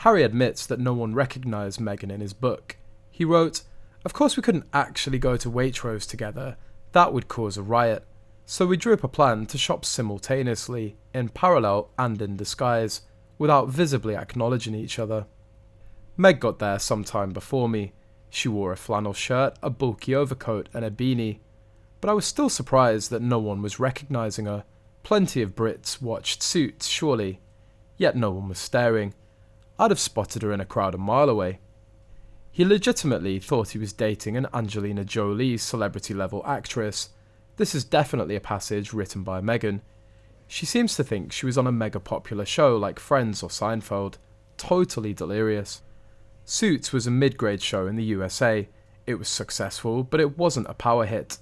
Harry admits that no one recognised Meghan in his book. He wrote, "Of course we couldn't actually go to Waitrose together. That would cause a riot. So we drew up a plan to shop simultaneously, in parallel and in disguise, without visibly acknowledging each other. Meg got there some time before me. She wore a flannel shirt, a bulky overcoat and a beanie. But I was still surprised that no one was recognising her. Plenty of Brits watched Suits, surely. Yet no one was staring. I'd have spotted her in a crowd a mile away." He legitimately thought he was dating an Angelina Jolie celebrity-level actress. This is definitely a passage written by Meghan. She seems to think she was on a mega-popular show like Friends or Seinfeld. Totally delirious. Suits was a mid-grade show in the USA. It was successful, but it wasn't a power hit.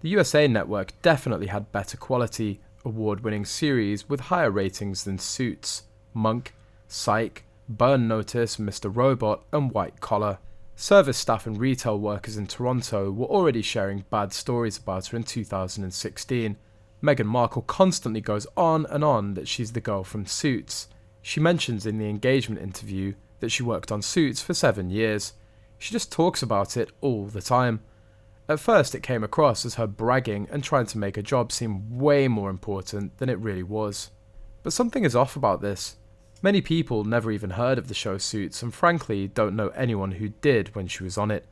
The USA network definitely had better quality, award-winning series with higher ratings than Suits, Monk, Psych, Burn Notice, Mr. Robot, and White Collar. Service staff and retail workers in Toronto were already sharing bad stories about her in 2016. Meghan Markle constantly goes on and on that she's the girl from Suits. She mentions in the engagement interview that she worked on Suits for 7 years. She just talks about it all the time. At first it came across as her bragging and trying to make a job seem way more important than it really was. But something is off about this. Many people never even heard of the show Suits and frankly don't know anyone who did when she was on it.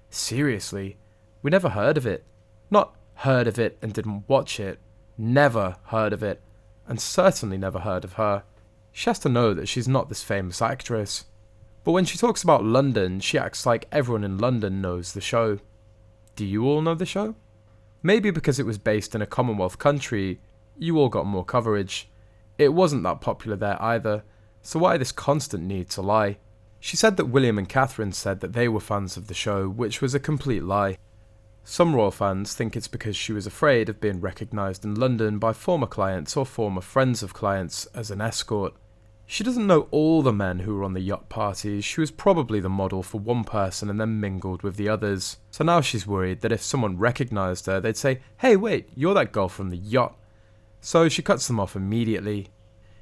Seriously, we never heard of it. Not heard of it and didn't watch it. Never heard of it. And certainly never heard of her. She has to know that she's not this famous actress. But when she talks about London, she acts like everyone in London knows the show. Do you all know the show? Maybe because it was based in a Commonwealth country, you all got more coverage. It wasn't that popular there either, so why this constant need to lie? She said that William and Catherine said that they were fans of the show, which was a complete lie. Some royal fans think it's because she was afraid of being recognised in London by former clients or former friends of clients as an escort. She doesn't know all the men who were on the yacht parties. She was probably the model for one person and then mingled with the others. So now she's worried that if someone recognised her, they'd say, "Hey, wait, you're that girl from the yacht." So she cuts them off immediately.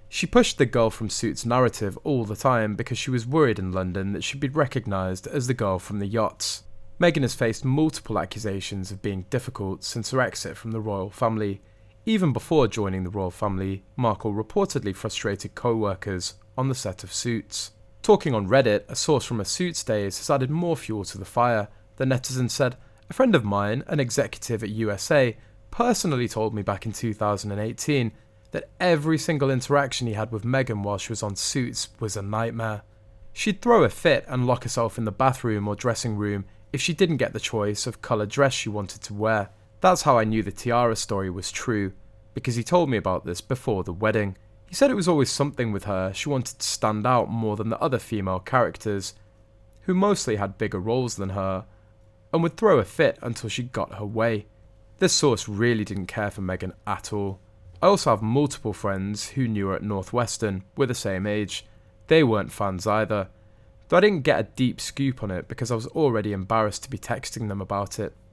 She pushed the girl from Suits narrative all the time because she was worried in London that she'd be recognised as the girl from the yachts. Meghan has faced multiple accusations of being difficult since her exit from the royal family. Even before joining the royal family, Markle reportedly frustrated co-workers on the set of Suits. Talking on Reddit, a source from her Suits days has added more fuel to the fire. The netizen said, "A friend of mine, an executive at USA, personally told me back in 2018 that every single interaction he had with Meghan while she was on Suits was a nightmare. She'd throw a fit and lock herself in the bathroom or dressing room if she didn't get the choice of colour dress she wanted to wear. That's how I knew the tiara story was true, because he told me about this before the wedding. He said it was always something with her. She wanted to stand out more than the other female characters, who mostly had bigger roles than her, and would throw a fit until she got her way." This source really didn't care for Meghan at all. I also have multiple friends who knew her at Northwestern, we're the same age. They weren't fans either, though I didn't get a deep scoop on it because I was already embarrassed to be texting them about it.